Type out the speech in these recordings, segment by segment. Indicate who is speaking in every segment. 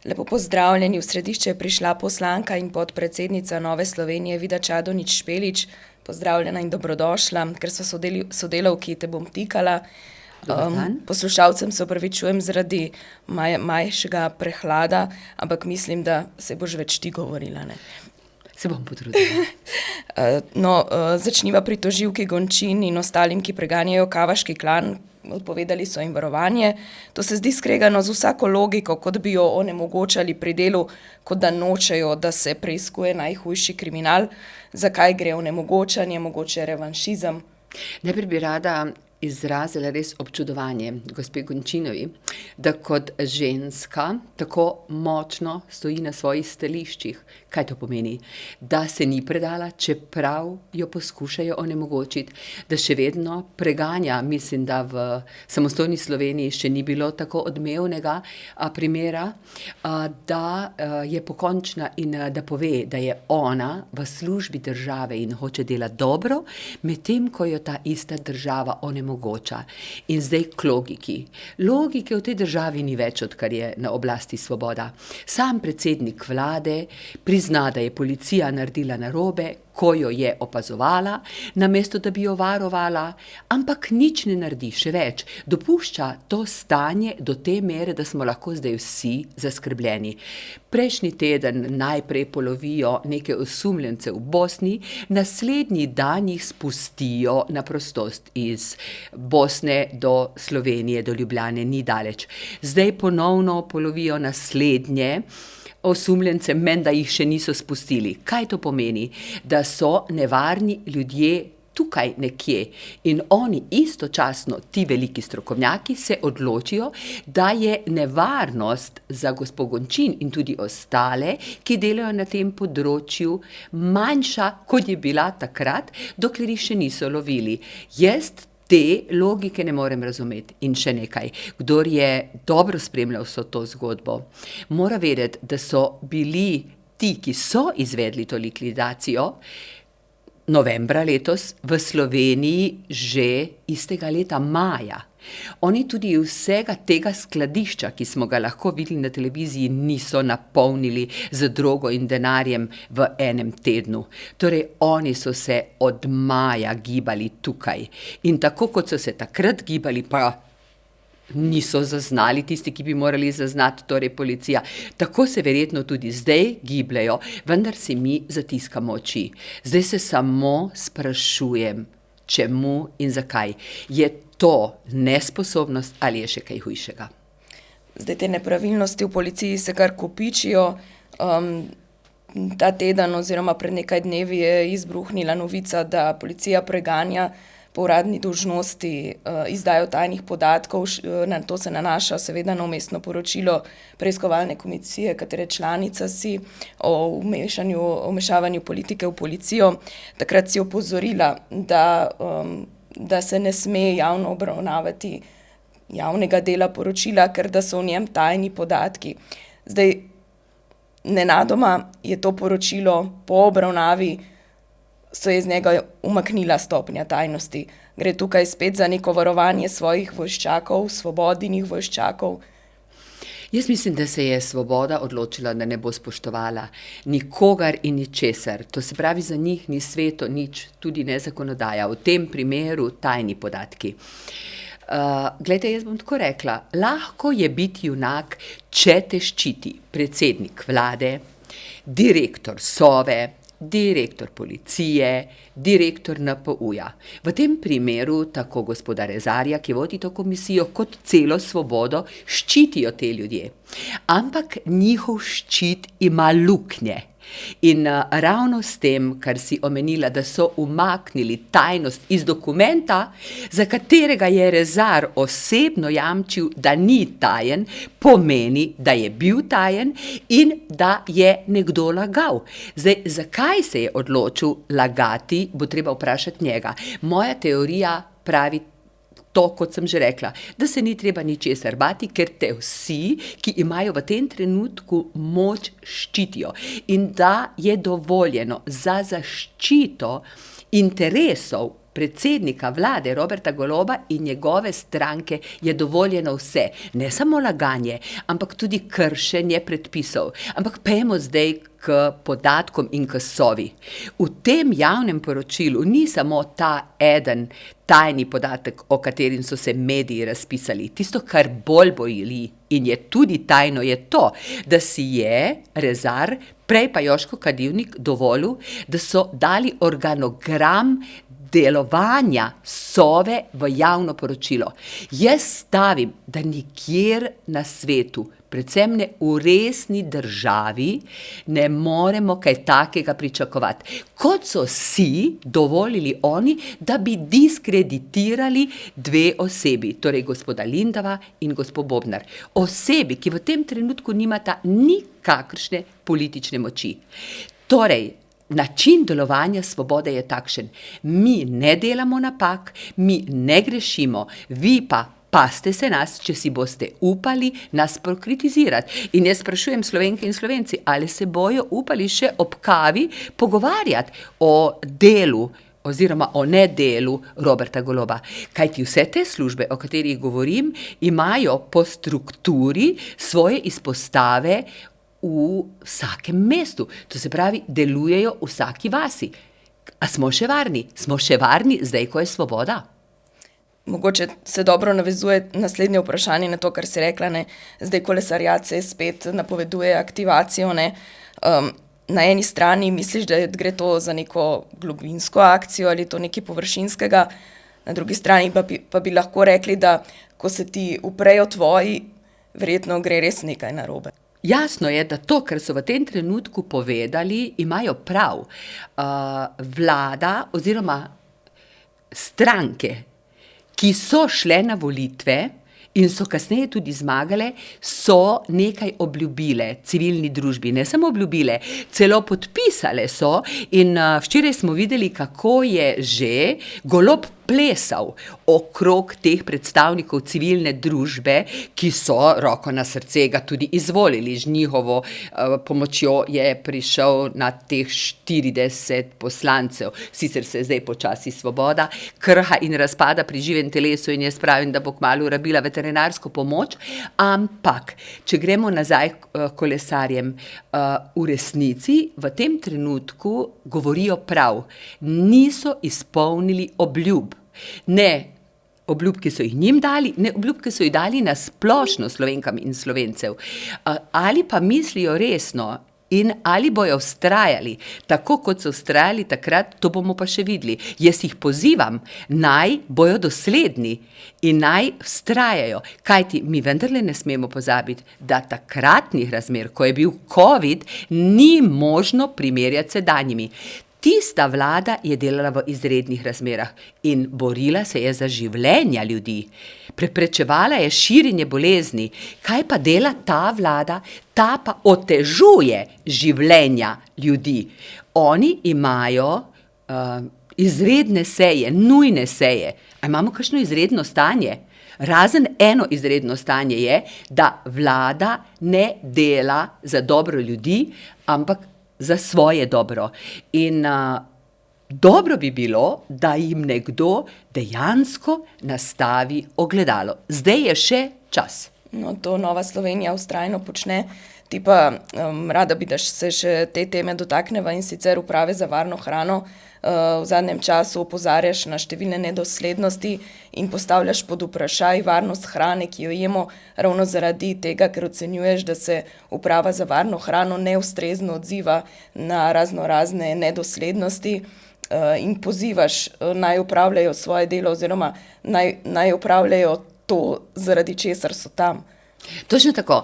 Speaker 1: Lepo pozdravljeni, v središče je prišla poslanka in podpredsednica Nove Slovenije Vida Čadonič Špelič. Pozdravljena in dobrodošla, ker so sodelavki, te bom tikala. Poslušalcem se opravičujem zaradi manjšega prehlada, ampak mislim, da se boš več ti govorila, ne?
Speaker 2: Se bom potrudila.
Speaker 1: Začniva pri tožilki Gončin in ostalim, ki preganjajo Kavaški klan. Odpovedali so jim varovanje. To se zdi skregano z vsako logiko, kot bi jo onemogočali pri delu, kot da nočejo, da se preiskuje najhujši kriminal. Zakaj gre onemogočanje, mogoče revanšizem?
Speaker 2: Najprej bi rada izrazila res občudovanje gospe Gončinovi, da kot ženska tako močno stoji na svojih stališčih. Kaj to pomeni? Da se ni predala, čeprav jo poskušajo onemogočiti, da še vedno preganja. Mislim, da v samostojni Sloveniji še ni bilo tako odmevnega primera, da je pokončna in da pove, da je ona v službi države in hoče delati dobro, medtem ko jo ta ista država onemogoča. In zdaj k logiki. Logike v tej državi ni več, odkar je na oblasti Svoboda. Sam predsednik vlade prizna, da je policija naredila narobe, ko jo je opazovala, namesto da bi jo varovala, ampak nič ne naredi, še več. Dopušča to stanje do te mere, da smo lahko zdaj vsi zaskrbljeni. Prejšnji teden najprej polovijo neke osumljence v Bosni, naslednji dan jih spustijo na prostost iz Bosne do Slovenije, do Ljubljane, ni daleč. Zdaj ponovno polovijo naslednje osumljence, menda jih še niso spustili. Kaj to pomeni? Da so nevarni ljudje tukaj nekje in oni istočasno, ti veliki strokovnjaki, se odločijo, da je nevarnost za gospo Gončin in tudi ostale, ki delajo na tem področju, manjša, kot je bila takrat, dokler jih še niso lovili. Jaz te logike ne morem razumeti. In še nekaj, kdor je dobro spremljal vso to zgodbo, mora vedeti, da so bili ti, ki so izvedli to likvidacijo, novembra letos v Sloveniji že istega leta maja. Oni tudi vsega tega skladišča, ki smo ga lahko videli na televiziji, niso napolnili z drogo in denarjem v enem tednu. Torej, oni so se od maja gibali tukaj. In tako, kot so se takrat gibali, pa niso zaznali tisti, ki bi morali zaznati, torej policija. Tako se verjetno tudi zdaj gibljajo, vendar si mi zatiskamo oči. Zdaj se samo sprašujem, čemu in zakaj. Je to nesposobnost ali je še kaj hujšega?
Speaker 1: Zdaj te nepravilnosti v policiji se kar kopičijo. Ta teden oziroma pred nekaj dnevi je izbruhnila novica, da policija preganja po uradni dolžnosti izdajo tajnih podatkov. Na to se nanaša seveda na vmesno poročilo preiskovalne komisije, katere članica si, o vmešavanju politike v policijo. Takrat si opozorila, da se ne sme javno obravnavati javnega dela poročila, ker da so v njem tajni podatki. Zdaj, nenadoma je to poročilo po obravnavi, so je iz njega umaknila stopnja tajnosti. Gre tukaj spet za neko varovanje svojih vojščakov, svobodinih vojščakov.
Speaker 2: Jaz mislim, da se je Svoboda odločila, da ne bo spoštovala nikogar in ničesar. To se pravi, za njih ni sveto nič, tudi ne zakonodaja. V tem primeru tajni podatki. Glejte, jaz bom tako rekla, lahko je biti junak, če te ščiti predsednik vlade, direktor Sove, direktor policije, direktor NPU-ja. V tem primeru tako gospoda Rezarja, ki vodi to komisijo, kot celo Svobodo, ščitijo te ljudje. Ampak njihov ščit ima luknje. In ravno s tem, kar si omenila, da so umaknili tajnost iz dokumenta, za katerega je Rezar osebno jamčil, da ni tajen, pomeni, da je bil tajen in da je nekdo lagal. Zdaj, zakaj se je odločil lagati, bo treba vprašati njega. Moja teorija pravi to, kot sem že rekla, da se ni treba ničesar bati, ker te vsi, ki imajo v tem trenutku moč, ščitijo. In da je dovoljeno za zaščito interesov predsednika vlade Roberta Goloba in njegove stranke je dovoljeno vse. Ne samo laganje, ampak tudi kršenje predpisov. Ampak pejmo zdaj k podatkom in k Sovi. V tem javnem poročilu ni samo ta eden tajni podatek, o katerim so se mediji razpisali. Tisto, kar bolj boli in je tudi tajno, je to, da si je Rezar, prej pa Joško Kadivnik, dovolil, da so dali organogram delovanja Sove v javno poročilo. Jaz stavim, da nikjer na svetu, predvsem ne v resni državi, ne moremo kaj takega pričakovati. Kot so si dovolili oni, da bi diskreditirali dve osebi, torej gospoda Lindava in gospod Bobnar. Osebi, ki v tem trenutku nimata nikakršne politične moči. Torej, način delovanja Svobode je takšen. Mi ne delamo napak, mi ne grešimo, vi pa pazite se nas, če si boste upali nas prokritizirati. In jaz sprašujem Slovenke in Slovenci, ali se bojo upali še ob kavi pogovarjati o delu oziroma o nedelu Roberta Goloba. Kajti vse te službe, o katerih govorim, imajo po strukturi svoje izpostave v vsakem mestu. To se pravi, delujejo v vsaki vasi. A smo še varni? Smo še varni zdaj, ko je Svoboda?
Speaker 1: Mogoče se dobro navezuje naslednje vprašanje na to, kar si rekla, ne. Zdaj kolesarjat se spet napoveduje aktivacijo, ne. Na eni strani misliš, da gre to za neko globinsko akcijo ali to nekaj površinskega, na drugi strani pa bi lahko rekli, da ko se ti uprejo tvoji, verjetno gre res nekaj narobe.
Speaker 2: Jasno je, da to, kar so v tem trenutku povedali, imajo prav. Vlada oziroma stranke, ki so šle na volitve in so kasneje tudi zmagale, so nekaj obljubile civilni družbi. Ne samo obljubile, celo podpisale so in včeraj smo videli, kako je že Golob plesal okrog teh predstavnikov civilne družbe, ki so, roko na srce, ga tudi izvolili. Z njihovo pomočjo je prišel na teh 40 poslancev. Sicer se zdaj počasi Svoboda krha in razpada pri živem telesu in jaz pravim, da bo kmalu rabila veterinarsko pomoč, ampak, če gremo nazaj kolesarjem, v resnici v tem trenutku govorijo prav. Niso izpolnili obljub. Ne obljub, ki so jih njim dali, ne obljub, ki so jih dali na splošno Slovenkam in Slovencev. Ali pa mislijo resno in ali bojo vztrajali, tako kot so vztrajali takrat, to bomo pa še videli. Jaz jih pozivam, naj bojo dosledni in naj vztrajajo, kajti mi vendarle ne smemo pozabiti, da takratnih razmer, ko je bil COVID, ni možno primerjati sedanjimi. Tista vlada je delala v izrednih razmerah in borila se je za življenja ljudi. Preprečevala je širjenje bolezni. Kaj pa dela ta vlada? Ta pa otežuje življenja ljudi. Oni imajo izredne seje, nujne seje. A imamo kakšno izredno stanje? Razen eno izredno stanje je, da vlada ne dela za dobro ljudi, ampak za svoje dobro. In dobro bi bilo, da jim nekdo dejansko nastavi ogledalo. Zdaj je še čas.
Speaker 1: No, to Nova Slovenija vztrajno počne. Ti pa rada bi, da se še te teme dotakneva, in sicer Uprave za varno hrano. V zadnjem času opozarjaš na številne nedoslednosti in postavljaš pod vprašaj varnost hrane, ki jo jemo, ravno zaradi tega, ker ocenjuješ, da se Uprava za varno hrano neustrezno odziva na razne nedoslednosti in pozivaš, naj opravljajo svoje delo oziroma naj opravljajo to, zaradi česar so tam.
Speaker 2: Točno tako.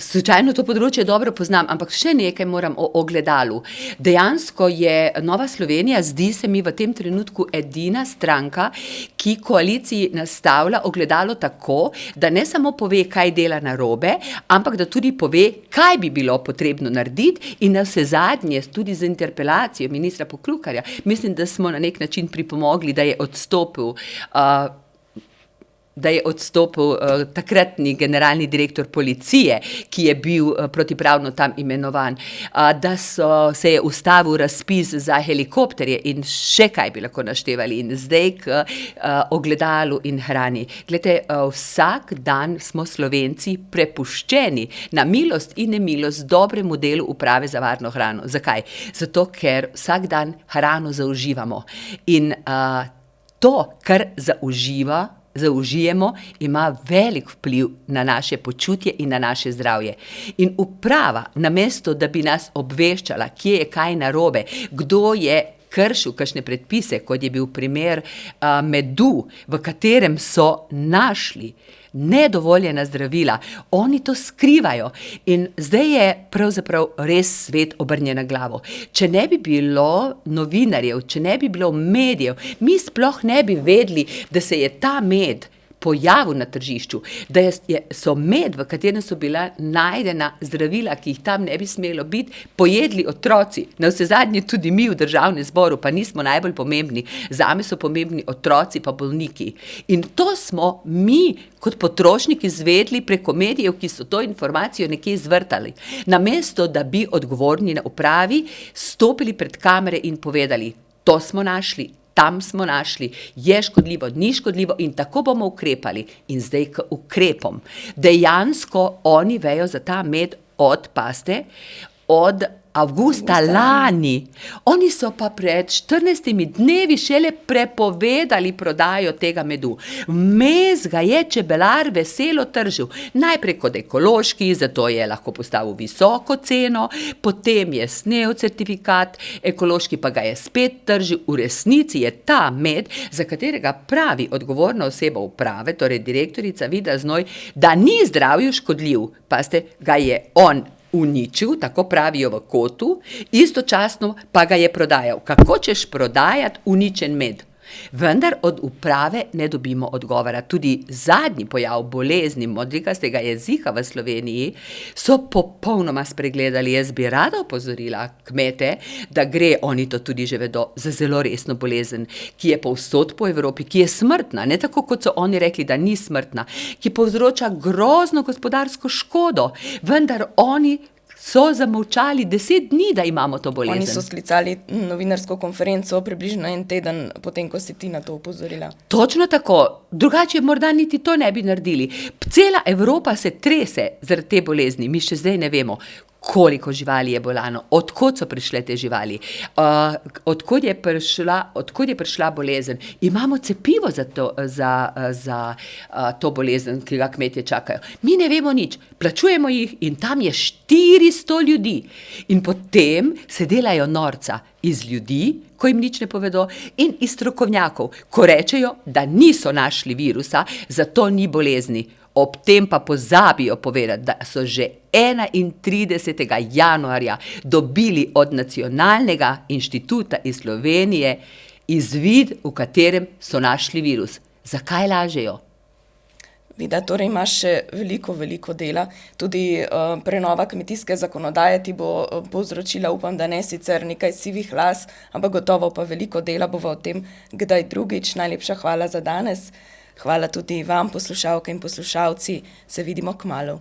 Speaker 2: Slučajno to področje dobro poznam, ampak še nekaj moram o ogledalu. Dejansko je Nova Slovenija, zdi se mi v tem trenutku edina stranka, ki koaliciji nastavlja ogledalo tako, da ne samo pove, kaj dela narobe, ampak da tudi pove, kaj bi bilo potrebno narediti, in navsezadnje tudi z interpelacijo ministra Poklukarja. Mislim, da smo na nek način pripomogli, da je odstopil. da je odstopil takratni generalni direktor policije, ki je bil protipravno tam imenovan, da se je ustavil razpis za helikopterje in še kaj bi lahko naštevali in zdaj k ogledalu in hrani. Glejte, vsak dan smo Slovenci prepuščeni na milost in nemilost dobremu delu uprave za varno hrano. Zakaj? Zato, ker vsak dan hrano zauživamo in to, kar zaužijemo, ima velik vpliv na naše počutje in na naše zdravje. In uprava, namesto da bi nas obveščala, kje je kaj narobe, kdo je kršil kakšne predpise, kot je bil primer medu, v katerem so našli nedovoljena zdravila. Oni to skrivajo in zdaj je pravzaprav res svet obrnjen na glavo. Če ne bi bilo novinarjev, če ne bi bilo medijev, mi sploh ne bi vedeli, da se je ta med pojavil na tržišču, da so med, v katerem so bila najdena zdravila, ki jih tam ne bi smelo biti, pojedli otroci. Navsezadnje tudi mi v Državnem zboru, pa nismo najbolj pomembni. Zame so pomembni otroci pa bolniki. In to smo mi kot potrošniki izvedli preko medijev, ki so to informacijo nekje izvrtali. Namesto, da bi odgovorni na upravi stopili pred kamere in povedali, to smo našli, tam smo našli, je škodljivo, ni škodljivo in tako bomo ukrepali. In zdaj k ukrepom. Dejansko oni vejo za ta med od avgusta lani. Oni so pa pred 14 dnevi šele prepovedali prodajo tega medu. Vmes ga je čebelar veselo tržil. Najprej kot ekološki, zato je lahko postavil visoko ceno, potem je snel certifikat, ekološki pa ga je spet tržil. V resnici je ta med, za katerega pravi odgovorna oseba uprave, torej direktorica Vida Znoj, da ni zdravju škodljiv. Pazite, ga je on uničil, tako pravijo v Kotu, istočasno pa ga je prodajal. Kako češ prodajati uničen med? Vendar od uprave ne dobimo odgovora. Tudi zadnji pojav bolezni modrikastega jezika v Sloveniji so popolnoma spregledali. Jaz bi rada opozorila kmete, da gre, oni to tudi že vedo, za zelo resno bolezen, ki je povsod po Evropi, ki je smrtna, ne tako kot so oni rekli, da ni smrtna, ki povzroča grozno gospodarsko škodo, vendar oni so zamolčali 10 dni, da imamo to bolezen.
Speaker 1: Oni so sklicali novinarsko konferenco približno en teden potem, ko si ti na to opozorila.
Speaker 2: Točno tako. Drugače morda niti to ne bi naredili. Cela Evropa se trese zaradi te bolezni. Mi še zdaj ne vemo, koliko živali je bolano, odkot so prišle te živali, odkot je prišla bolezen. Imamo cepivo za to bolezen, ki ga kmetje čakajo. Mi ne vemo nič, plačujemo jih in tam je 400 ljudi. In potem se delajo norca iz ljudi, ko jim nič ne povedo, in iz strokovnjakov, ko rečejo, da niso našli virusa, zato ni bolezni. Ob tem pa pozabijo povedati, da so že 31. januarja dobili od Nacionalnega inštituta iz Slovenije izvid, v katerem so našli virus. Zakaj lažejo?
Speaker 1: Vida, torej imaš še veliko dela. Tudi prenova kmetijske zakonodaje ti bo povzročila, upam, da ne sicer nekaj sivih las, ampak gotovo pa veliko dela bova o tem kdaj drugič. Najlepša hvala za danes. Hvala tudi vam, poslušalke in poslušalci. Se vidimo kmalu.